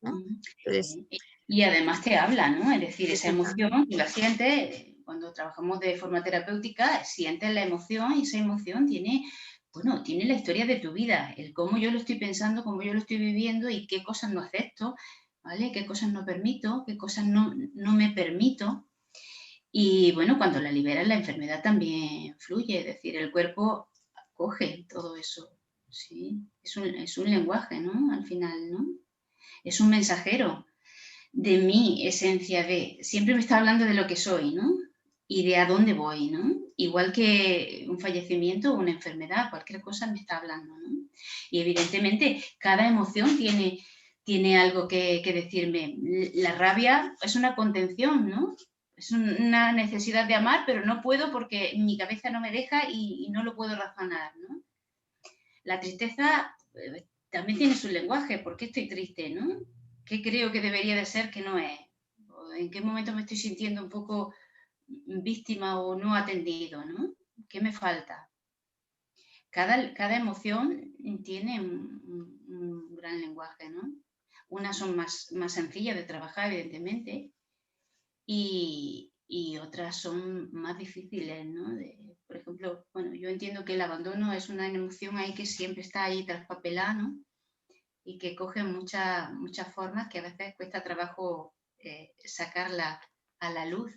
¿no? Entonces, y además te habla, ¿no? Es decir, esa exactamente. emoción, tú la sientes, cuando trabajamos de forma terapéutica, sientes la emoción, y esa emoción tiene, bueno, tiene la historia de tu vida, el cómo yo lo estoy pensando, cómo yo lo estoy viviendo y qué cosas no acepto, ¿vale? Qué cosas no permito, qué cosas no me permito. Y bueno, cuando la liberas, la enfermedad también fluye, es decir, el cuerpo acoge todo eso. sí. Es un lenguaje, ¿no? Al final, ¿no? Es un mensajero de mi esencia, de siempre me está hablando de lo que soy, ¿no? Y de a dónde voy, ¿no? Igual que un fallecimiento o una enfermedad, cualquier cosa me está hablando, ¿no? Y evidentemente cada emoción tiene algo que decirme. La rabia es una contención, ¿no? Es una necesidad de amar, pero no puedo porque mi cabeza no me deja y no lo puedo razonar, ¿no? La tristeza también tiene su lenguaje. ¿Por qué estoy triste, no? ¿Qué creo que debería de ser que no es? ¿En qué momento me estoy sintiendo un poco víctima o no atendido, ¿no? ¿Qué me falta? Cada emoción tiene un gran lenguaje, ¿no? Unas son más sencillas de trabajar, evidentemente, y otras son más difíciles, ¿no? Por ejemplo, bueno, yo entiendo que el abandono es una emoción ahí que siempre está ahí traspapelada, ¿no? Y que coge muchas formas que a veces cuesta trabajo sacarla a la luz,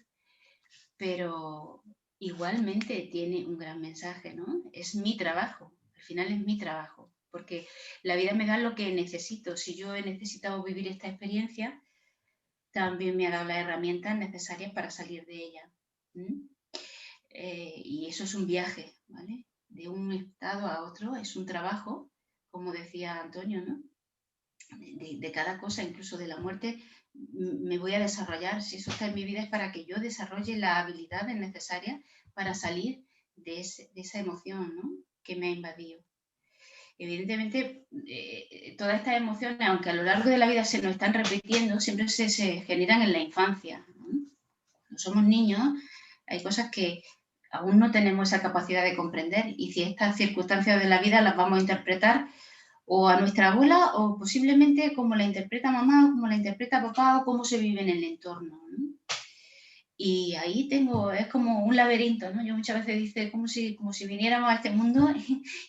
pero igualmente tiene un gran mensaje, ¿no? Es mi trabajo, al final es mi trabajo, porque la vida me da lo que necesito. Si yo he necesitado vivir esta experiencia, también me ha dado las herramientas necesarias para salir de ella. Y eso es un viaje, ¿vale? De un estado a otro, es un trabajo, como decía Antonio, ¿no? De cada cosa, incluso de la muerte, me voy a desarrollar. Si eso está en mi vida es para que yo desarrolle las habilidades necesarias para salir de esa emoción, ¿no? Que me ha invadido. Evidentemente, todas estas emociones, aunque a lo largo de la vida se nos están repitiendo, siempre se generan en la infancia, ¿no? Cuando somos niños, hay cosas que aún no tenemos esa capacidad de comprender, y si estas circunstancias de la vida las vamos a interpretar o a nuestra abuela, o posiblemente como la interpreta mamá, o como la interpreta papá, o cómo se vive en el entorno, ¿no? Y ahí es como un laberinto, ¿no? Yo muchas veces digo, como si viniéramos a este mundo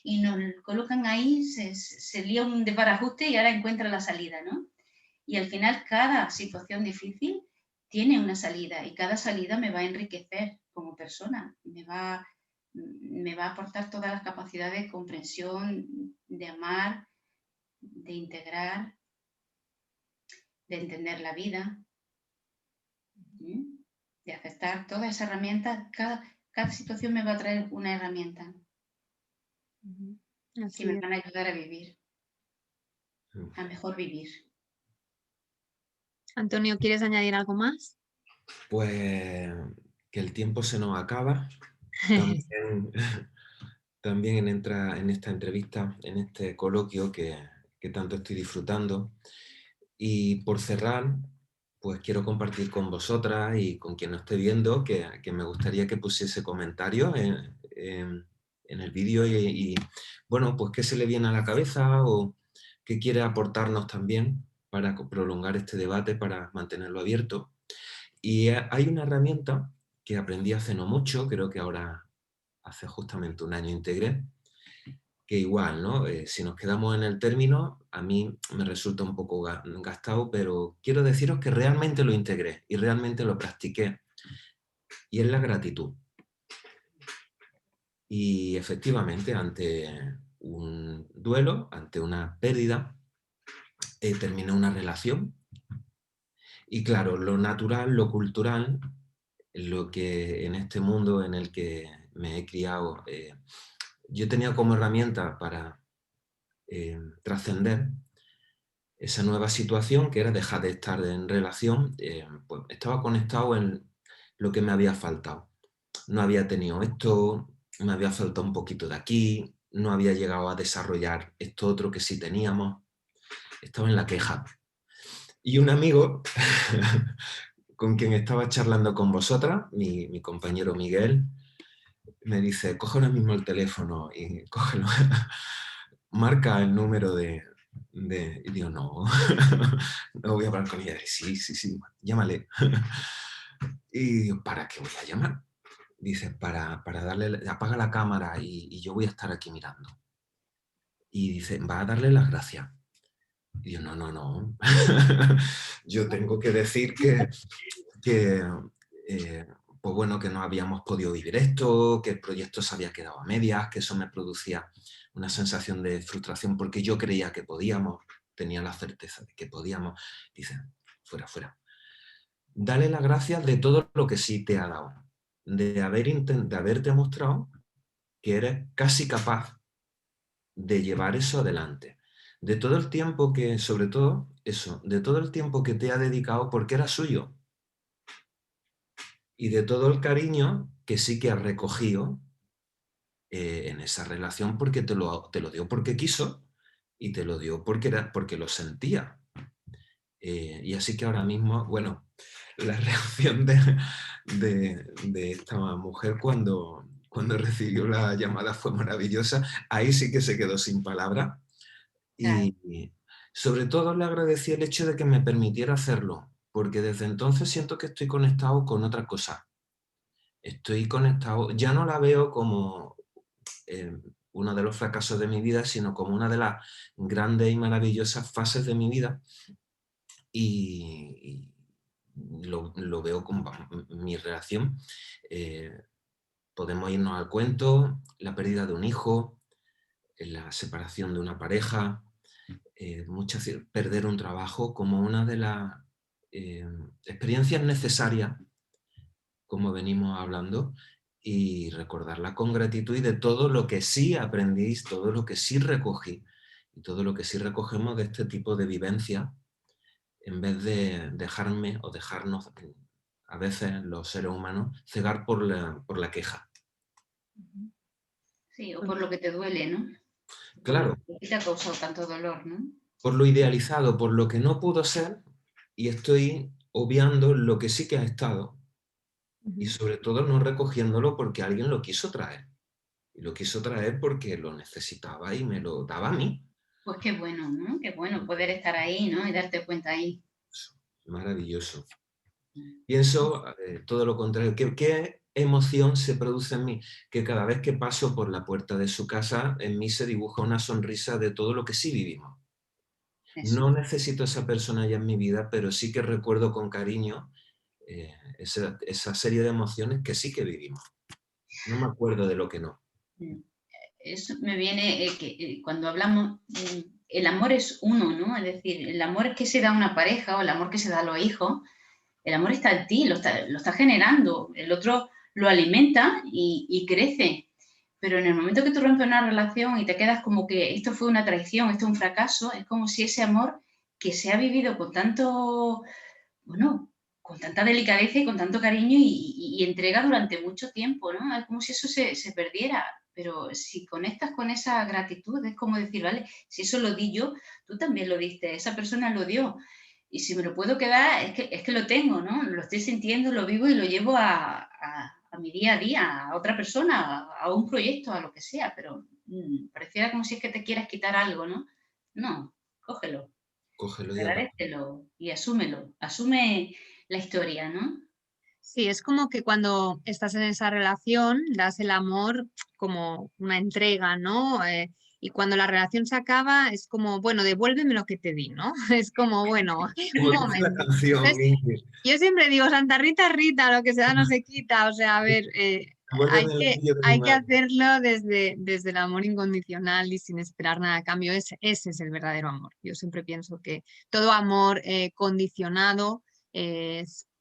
y nos colocan ahí, se lía un desbarajuste y ahora encuentra la salida, ¿no? Y al final cada situación difícil tiene una salida, y cada salida me va a enriquecer como persona, me va a aportar todas las capacidades de comprensión, de amar, de integrar, de entender la vida, de aceptar todas esas herramientas. Cada situación me va a traer una herramienta que me van a ayudar a vivir, a mejor vivir. Antonio, ¿quieres añadir algo más? Pues que el tiempo se nos acaba. También entra en esta entrevista, en este coloquio que tanto estoy disfrutando. Y por cerrar, pues quiero compartir con vosotras y con quien nos esté viendo que me gustaría que pusiese comentarios en el vídeo y, bueno, pues qué se le viene a la cabeza o qué quiere aportarnos también para prolongar este debate, para mantenerlo abierto. Y hay una herramienta que aprendí hace no mucho, creo que ahora hace justamente un año integré, que igual, ¿no? Si nos quedamos en el término, a mí me resulta un poco gastado, pero quiero deciros que realmente lo integré y realmente lo practiqué, y es la gratitud. Y efectivamente, ante un duelo, ante una pérdida, termina una relación, y claro, lo natural, lo cultural, lo que en este mundo en el que me he criado, yo tenía como herramienta para trascender esa nueva situación, que era dejar de estar en relación, pues estaba conectado en lo que me había faltado. No había tenido esto, me había faltado un poquito de aquí, no había llegado a desarrollar esto otro que sí teníamos, estaba en la queja. Y un amigo con quien estaba charlando con vosotras, mi compañero Miguel, me dice, coge ahora mismo el teléfono y cógelo, marca el número y digo, no, no voy a hablar con ella. Sí, llámale. Y digo, ¿para qué voy a llamar? Dice, para darle, apaga la cámara y yo voy a estar aquí mirando. Y dice, va a darle las gracias. Y yo, no. Yo tengo que decir que pues bueno, que no habíamos podido vivir esto, que el proyecto se había quedado a medias, que eso me producía una sensación de frustración porque yo creía que podíamos, tenía la certeza de que podíamos. Dicen, fuera, fuera. Dale las gracias de todo lo que sí te ha dado, de haberte mostrado que eres casi capaz de llevar eso adelante. De todo el tiempo que, sobre todo, eso, de todo el tiempo que te ha dedicado porque era suyo. Y de todo el cariño que sí que has recogido en esa relación porque te lo dio porque quiso y te lo dio porque lo sentía. Y así que ahora mismo, bueno, la reacción de esta mujer cuando recibió la llamada fue maravillosa. Ahí sí que se quedó sin palabras. Claro. Y sobre todo le agradecí el hecho de que me permitiera hacerlo, porque desde entonces siento que estoy conectado con otra cosa. Estoy conectado, ya no la veo como uno de los fracasos de mi vida, sino como una de las grandes y maravillosas fases de mi vida. Y lo veo como mi relación. Podemos irnos al cuento, la pérdida de un hijo, la separación de una pareja, perder un trabajo como una de las experiencias necesarias, como venimos hablando, y recordarla con gratitud y de todo lo que sí aprendí, todo lo que sí recogí y todo lo que sí recogemos de este tipo de vivencia, en vez de dejarme o dejarnos a veces los seres humanos cegar por la queja. Sí, o por lo que te duele, ¿no? Por lo Claro, que te ha causado tanto dolor, ¿no? por lo idealizado, por lo que no pudo ser, y estoy obviando lo que sí que ha estado y sobre todo no recogiéndolo porque alguien lo quiso traer. Y lo quiso traer porque lo necesitaba y me lo daba a mí. Pues qué bueno, ¿no? Qué bueno poder estar ahí, ¿no? Y darte cuenta ahí. Maravilloso. Pienso todo lo contrario. ¿Qué emoción se produce en mí? Que cada vez que paso por la puerta de su casa, en mí se dibuja una sonrisa de todo lo que sí vivimos. Eso. No necesito a esa persona ya en mi vida, pero sí que recuerdo con cariño esa serie de emociones que sí que vivimos. No me acuerdo de lo que no. Eso me viene cuando hablamos, el amor es uno, ¿no? Es decir, el amor que se da a una pareja o el amor que se da a los hijos, el amor está en ti, lo está generando, el otro lo alimenta y crece. Pero en el momento que tú rompes una relación y te quedas como que esto fue una traición, esto es un fracaso, es como si ese amor que se ha vivido con tanto, bueno, con tanta delicadeza y con tanto cariño y entrega durante mucho tiempo, ¿no? Es como si eso se perdiera. Pero si conectas con esa gratitud, es como decir, vale, si eso lo di yo, tú también lo diste, esa persona lo dio. Y si me lo puedo quedar, es que lo tengo, ¿no? Lo estoy sintiendo, lo vivo y lo llevo a mi día a día, a otra persona, a un proyecto, a lo que sea. Pero pareciera como si es que te quieras quitar algo, ¿no? No, cógelo, Cógelo y abraza. agradécelo y asúmelo. Asume la historia, ¿no? Sí, es como que cuando estás en esa relación das el amor como una entrega, ¿no? Y cuando la relación se acaba es como, bueno, devuélveme lo que te di, ¿no? Es como, bueno, un Como dice la momento. canción, Entonces, Ingrid, yo siempre digo, Santa Rita, Rita, lo que se da no se quita. O sea, a ver, devuélveme el anillo de mi hay que madre. hacerlo desde el amor incondicional y sin esperar nada a cambio. Ese es el verdadero amor. Yo siempre pienso que todo amor condicionado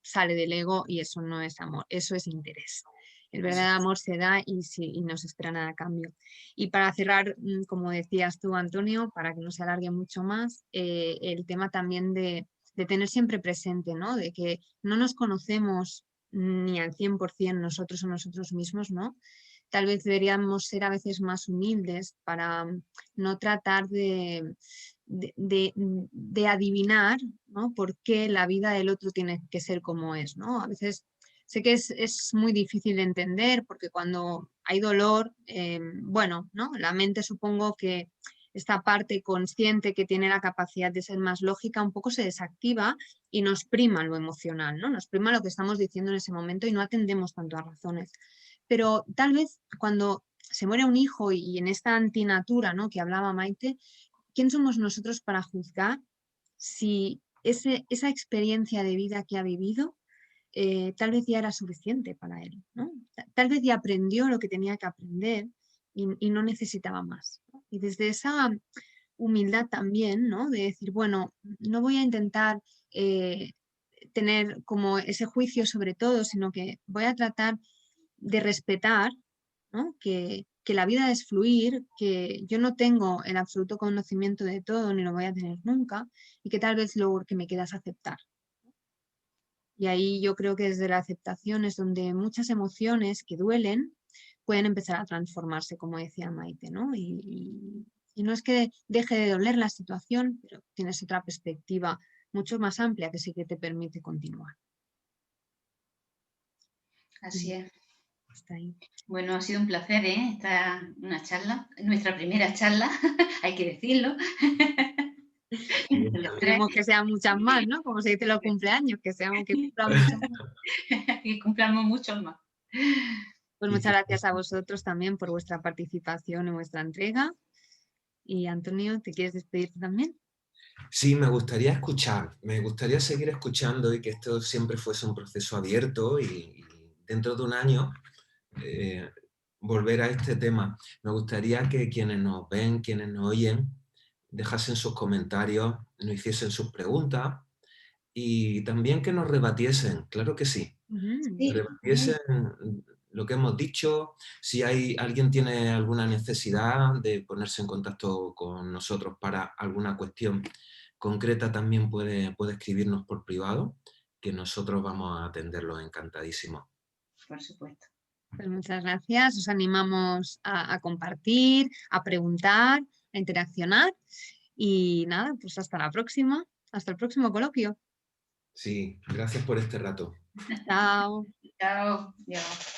sale del ego y eso no es amor, eso es interés. El verdadero amor se da y no se espera nada a cambio. Y para cerrar, como decías tú, Antonio, para que no se alargue mucho más, el tema también de tener siempre presente, ¿no? De que no nos conocemos ni al 100% nosotros o nosotros mismos, ¿no? Tal vez deberíamos ser a veces más humildes para no tratar de adivinar, ¿no? Por qué la vida del otro tiene que ser como es, ¿no? A veces sé que es muy difícil de entender porque cuando hay dolor, bueno, ¿no? La mente supongo que esta parte consciente que tiene la capacidad de ser más lógica un poco se desactiva y nos prima lo emocional, ¿no? Nos prima lo que estamos diciendo en ese momento y no atendemos tanto a razones. Pero tal vez cuando se muere un hijo y en esta antinatura, ¿no? Que hablaba Maite, ¿quién somos nosotros para juzgar si esa experiencia de vida que ha vivido tal vez ya era suficiente para él, ¿no? Tal vez ya aprendió lo que tenía que aprender y no necesitaba más, ¿no? Y desde esa humildad también, ¿no? De decir, bueno, no voy a intentar tener como ese juicio sobre todo, sino que voy a tratar de respetar, ¿no? Que la vida es fluir, que yo no tengo el absoluto conocimiento de todo, ni lo voy a tener nunca, y que tal vez lo que me queda es aceptar. Y ahí yo creo que desde la aceptación es donde muchas emociones que duelen pueden empezar a transformarse, como decía Maite, ¿no? Y no es que deje de doler la situación, pero tienes otra perspectiva mucho más amplia que sí que te permite continuar. Así es. Hasta ahí. Bueno, ha sido un placer, una charla, nuestra primera charla, hay que decirlo. Esperemos que sean muchas más, ¿no? Como se dice los cumpleaños, que cumplan muchas más. Que cumplamos muchos más. Pues muchas gracias a vosotros también por vuestra participación en vuestra entrega. Y Antonio, ¿te quieres despedir también? Sí, me gustaría escuchar, me gustaría seguir escuchando y que esto siempre fuese un proceso abierto y dentro de un año volver a este tema. Me gustaría que quienes nos ven, quienes nos oyen, dejasen sus comentarios, nos hiciesen sus preguntas y también que nos rebatiesen, claro que sí. Sí. Rebatiesen lo que hemos dicho, si alguien tiene alguna necesidad de ponerse en contacto con nosotros para alguna cuestión concreta, también puede escribirnos por privado, que nosotros vamos a atenderlo encantadísimos. Por supuesto. Pues muchas gracias, os animamos a compartir, a preguntar, a interaccionar y nada, pues hasta la próxima, hasta el próximo coloquio. Sí, gracias por este rato. Chao. Chao. Chao.